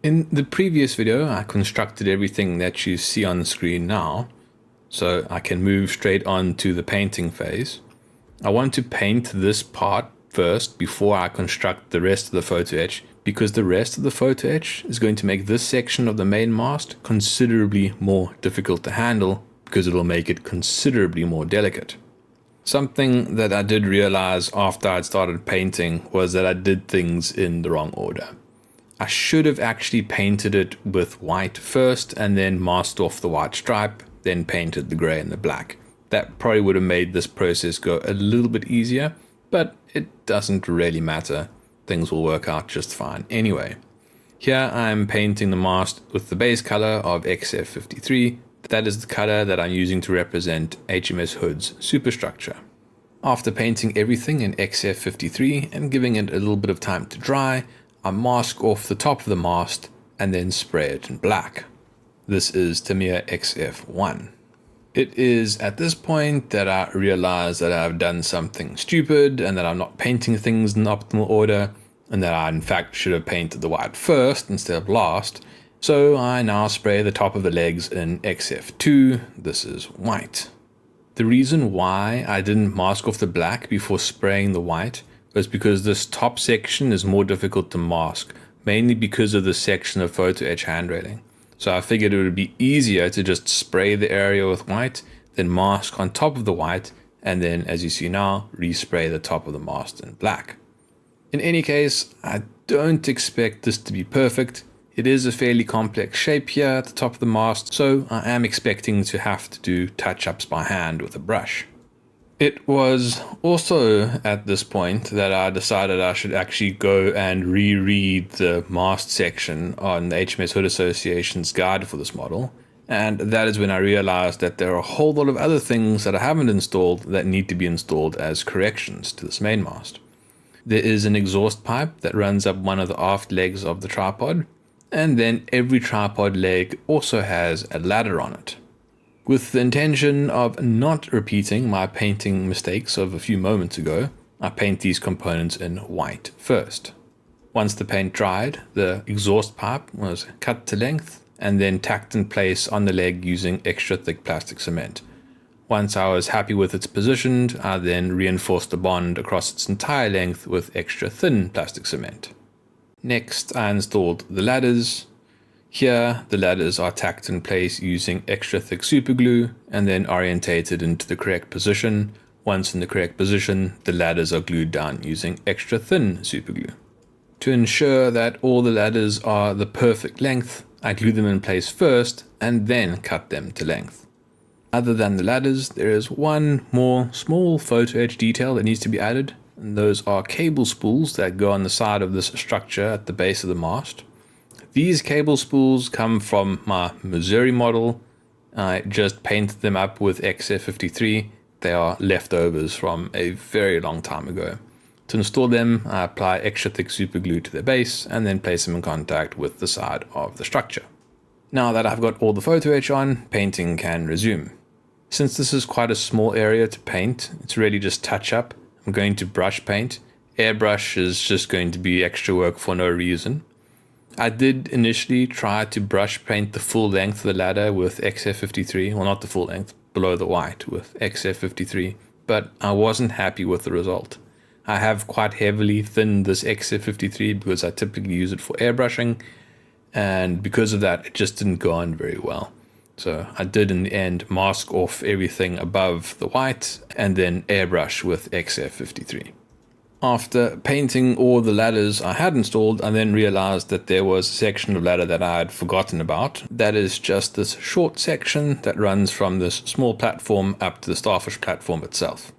In the previous video, I constructed everything that you see on the screen now, so I can move straight on to the painting phase. I want to paint this part first before I construct the rest of the photo etch, because the rest of the photo etch is going to make this section of the main mast considerably more difficult to handle, because it'll make it considerably more delicate. Something that I did realize after I'd started painting was that I did things in the wrong order. I should have actually painted it with white first and then masked off the white stripe, then painted the grey and the black. That probably would have made this process go a little bit easier, but it doesn't really matter. Things will work out just fine anyway. Here I'm painting the mast with the base color of XF53. That is the color that I'm using to represent HMS Hood's superstructure. After painting everything in XF53 and giving it a little bit of time to dry, I mask off the top of the mast and then spray it in black. This is Tamiya XF1. It is at this point that I realize that I've done something stupid and that I'm not painting things in optimal order, and that I in fact should have painted the white first instead of last. So I now spray the top of the legs in XF2. This is white. The reason why I didn't mask off the black before spraying the white was because this top section is more difficult to mask, mainly because of the section of photo etch handrailing. So I figured it would be easier to just spray the area with white, then mask on top of the white, and then, as you see now, respray the top of the mast in black. In any case, I don't expect this to be perfect. It is a fairly complex shape here at the top of the mast, so I am expecting to have to do touch-ups by hand with a brush. It was also at this point that I decided I should actually go and reread the mast section on the HMS Hood Association's guide for this model, and that is when I realized that there are a whole lot of other things that I haven't installed that need to be installed as corrections to this main mast. There is an exhaust pipe that runs up one of the aft legs of the tripod, and then every tripod leg also has a ladder on it. With the intention of not repeating my painting mistakes of a few moments ago, I paint these components in white first. Once the paint dried, the exhaust pipe was cut to length and then tacked in place on the leg using extra thick plastic cement. Once I was happy with its position, I then reinforced the bond across its entire length with extra thin plastic cement. Next, I installed the ladders. Here, the ladders are tacked in place using extra thick superglue and then orientated into the correct position. Once in the correct position, the ladders are glued down using extra thin superglue. To ensure that all the ladders are the perfect length, I glue them in place first and then cut them to length. Other than the ladders, there is one more small photo etch detail that needs to be added, and those are cable spools that go on the side of this structure at the base of the mast. These cable spools come from my Missouri model. I just painted them up with XF53. They are leftovers from a very long time ago. To install them, I apply extra thick super glue to their base and then place them in contact with the side of the structure. Now that I've got all the photo etch on, painting can resume. Since this is quite a small area to paint, it's really just touch up. I'm going to brush paint. Airbrush is just going to be extra work for no reason. I did initially try to brush paint the full length of the ladder with XF53, well, not the full length, below the white with XF53, but I wasn't happy with the result. I have quite heavily thinned this XF53 because I typically use it for airbrushing, and because of that, it just didn't go on very well. So I did in the end mask off everything above the white and then airbrush with XF53. After painting all the ladders I had installed, I then realized that there was a section of ladder that I had forgotten about. That is just this short section that runs from this small platform up to the starfish platform itself.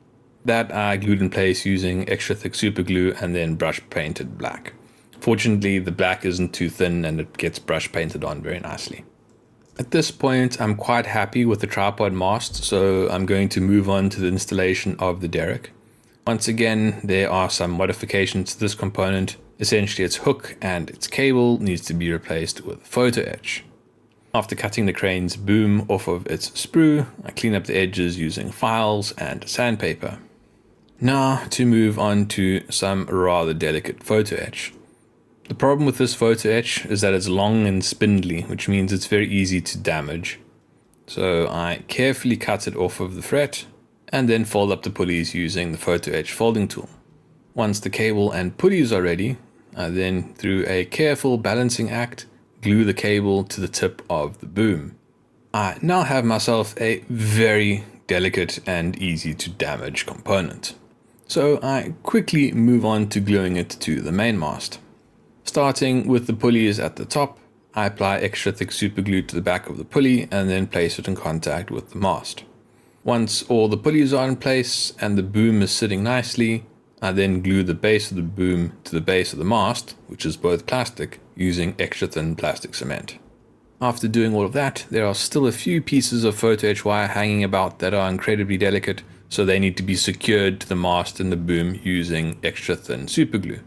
That I glued in place using extra thick super glue and then brush painted black. Fortunately, the black isn't too thin and it gets brush painted on very nicely. At this point, I'm quite happy with the tripod mast, so I'm going to move on to the installation of the Derrick. Once again, there are some modifications to this component. Essentially, its hook and its cable needs to be replaced with photo etch. After cutting the crane's boom off of its sprue, I clean up the edges using files and sandpaper. Now to move on to some rather delicate photo etch. The problem with this photo etch is that it's long and spindly, which means it's very easy to damage. So I carefully cut it off of the fret and then fold up the pulleys using the photo etch folding tool. Once the cable and pulleys are ready, I then, through a careful balancing act, glue the cable to the tip of the boom. I now have myself a very delicate and easy to damage component. So I quickly move on to gluing it to the main mast. Starting with the pulleys at the top, I apply extra thick super glue to the back of the pulley and then place it in contact with the mast. Once all the pulleys are in place and the boom is sitting nicely, I then glue the base of the boom to the base of the mast, which is both plastic, using extra thin plastic cement. After doing all of that, there are still a few pieces of photo etch wire hanging about that are incredibly delicate, so they need to be secured to the mast and the boom using extra thin super glue.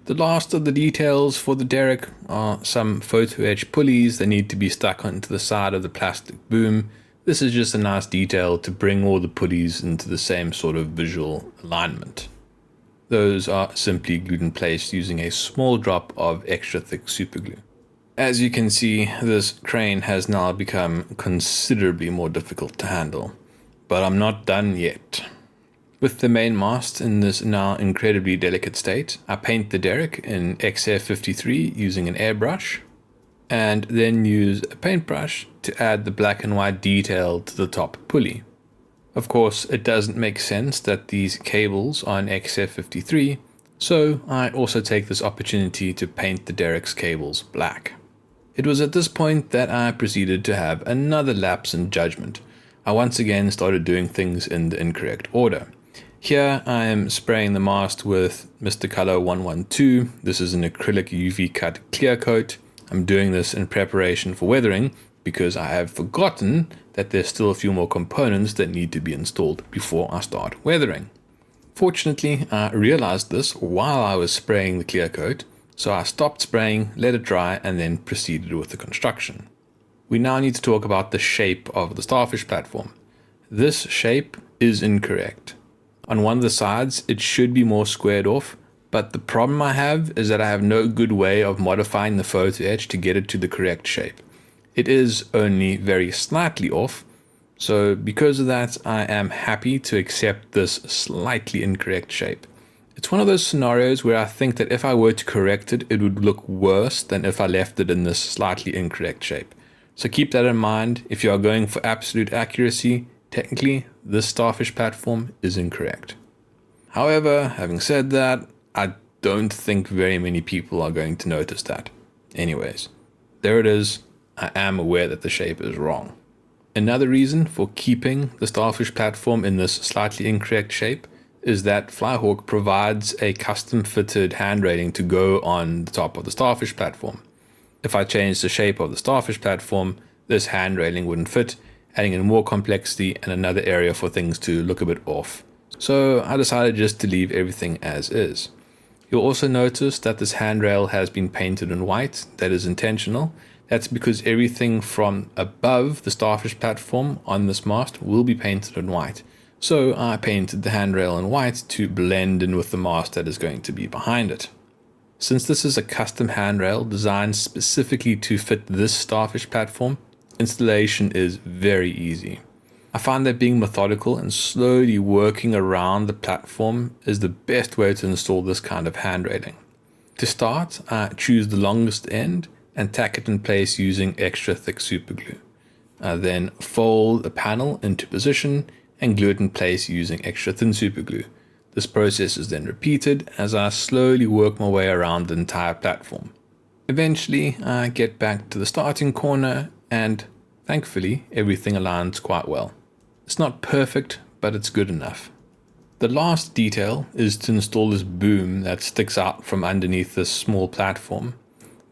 The last of the details for the Derrick are some photo etch pulleys that need to be stuck onto the side of the plastic boom. This is just a nice detail to bring all the pulleys into the same sort of visual alignment. Those are simply glued in place using a small drop of extra thick super glue. As you can see, this crane has now become considerably more difficult to handle, but I'm not done yet. With the main mast in this now incredibly delicate state, I paint the Derrick in XF53 using an airbrush, and then use a paintbrush to add the black and white detail to the top pulley. Of course, it doesn't make sense that these cables are in XF53, so I also take this opportunity to paint the Derrick's cables black. It was at this point that I proceeded to have another lapse in judgment. I once again started doing things in the incorrect order. Here I am spraying the mast with Mr. Color 112. This is an acrylic UV cut clear coat. I'm doing this in preparation for weathering because I have forgotten that there's still a few more components that need to be installed before I start weathering. Fortunately, I realized this while I was spraying the clear coat, so I stopped spraying, let it dry, and then proceeded with the construction. We now need to talk about the shape of the starfish platform. This shape is incorrect. On one of the sides, it should be more squared off, but the problem I have is that I have no good way of modifying the photo etch to get it to the correct shape. It is only very slightly off, so because of that, I am happy to accept this slightly incorrect shape. It's one of those scenarios where I think that if I were to correct it, it would look worse than if I left it in this slightly incorrect shape. So keep that in mind. If you are going for absolute accuracy, technically, this starfish platform is incorrect. However, having said that, I don't think very many people are going to notice that. Anyways, there it is. I am aware that the shape is wrong. Another reason for keeping the starfish platform in this slightly incorrect shape is that FlyHawk provides a custom fitted hand railing to go on the top of the starfish platform. If I change the shape of the starfish platform, this hand railing wouldn't fit, adding in more complexity and another area for things to look a bit off. So I decided just to leave everything as is. You'll also notice that this handrail has been painted in white. That is intentional. That's because everything from above the starfish platform on this mast will be painted in white. So I painted the handrail in white to blend in with the mast that is going to be behind it. Since this is a custom handrail designed specifically to fit this starfish platform, installation is very easy. I find that being methodical and slowly working around the platform is the best way to install this kind of hand railing. To start, I choose the longest end and tack it in place using extra thick super glue. I then fold the panel into position and glue it in place using extra thin super glue. This process is then repeated as I slowly work my way around the entire platform. Eventually, I get back to the starting corner and thankfully everything aligns quite well. It's not perfect, but it's good enough. The last detail is to install this boom that sticks out from underneath this small platform.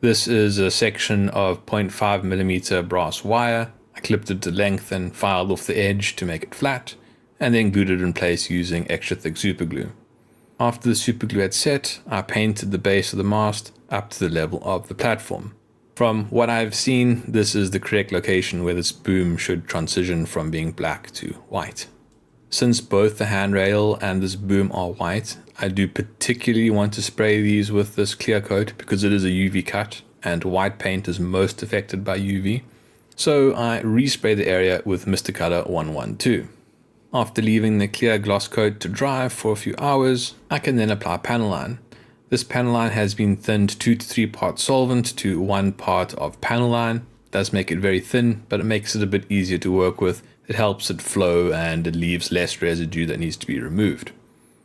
This is a section of 0.5mm brass wire. I clipped it to length and filed off the edge to make it flat, and then glued it in place using extra thick super glue. After the super glue had set, I painted the base of the mast up to the level of the platform. From what I've seen, this is the correct location where this boom should transition from being black to white. Since both the handrail and this boom are white, I do particularly want to spray these with this clear coat because it is a UV cut and white paint is most affected by UV. So I respray the area with Mr. Color 112. After leaving the clear gloss coat to dry for a few hours, I can then apply panel line. This panel line has been thinned 2 to 3 parts solvent to 1 part of panel line. It does make it very thin, but it makes it a bit easier to work with. It helps it flow and it leaves less residue that needs to be removed.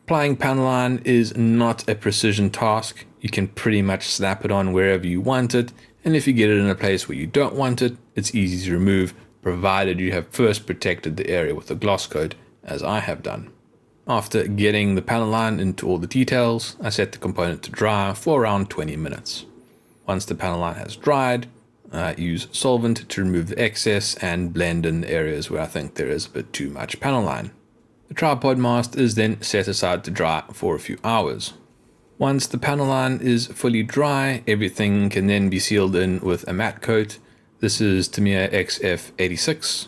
Applying panel line is not a precision task. You can pretty much slap it on wherever you want it, and if you get it in a place where you don't want it, it's easy to remove, provided you have first protected the area with a gloss coat, as I have done. After getting the panel line into all the details, I set the component to dry for around 20 minutes. Once the panel line has dried, I use solvent to remove the excess and blend in the areas where I think there is a bit too much panel line. The tripod mast is then set aside to dry for a few hours. Once the panel line is fully dry, everything can then be sealed in with a matte coat. This is Tamiya XF86.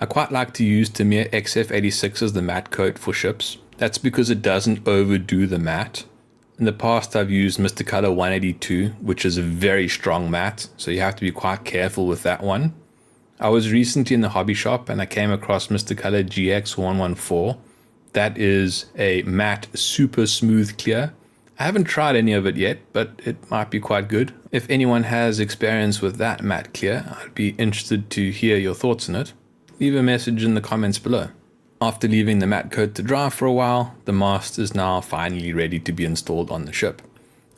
I quite like to use Tamiya XF86 as the matte coat for ships. That's because it doesn't overdo the matte. In the past I've used Mr. Color 182, which is a very strong matte, so you have to be quite careful with that one. I was recently in the hobby shop and I came across Mr. Color GX114. That is a matte super smooth clear. I haven't tried any of it yet, but it might be quite good. If anyone has experience with that matte clear, I'd be interested to hear your thoughts on it. Leave a message in the comments below. After leaving the matte coat to dry for a while, the mast is now finally ready to be installed on the ship.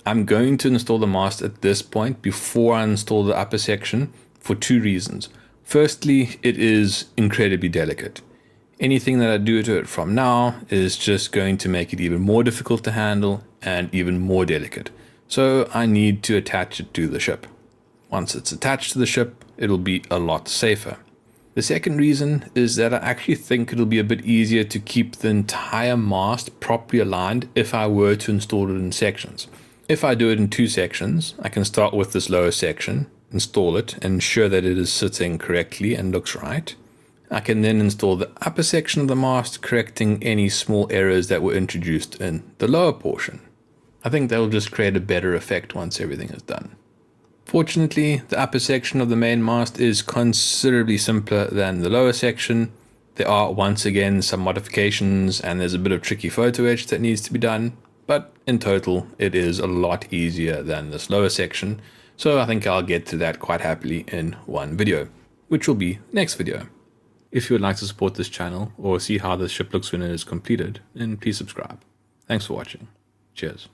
I'm going to install the mast at this point before I install the upper section for 2 reasons. Firstly, it is incredibly delicate. Anything that I do to it from now is just going to make it even more difficult to handle and even more delicate. So I need to attach it to the ship. Once it's attached to the ship, it'll be a lot safer. The second reason is that I actually think it'll be a bit easier to keep the entire mast properly aligned if I were to install it in sections. If I do it in 2 sections, I can start with this lower section, install it, and ensure that it is sitting correctly and looks right. I can then install the upper section of the mast, correcting any small errors that were introduced in the lower portion. I think that will just create a better effect once everything is done. Fortunately, the upper section of the main mast is considerably simpler than the lower section. There are once again some modifications and there's a bit of tricky photo etch that needs to be done, but in total it is a lot easier than this lower section, so I think I'll get to that quite happily in one video, which will be next video. If you would like to support this channel or see how this ship looks when it is completed, then please subscribe. Thanks for watching. Cheers.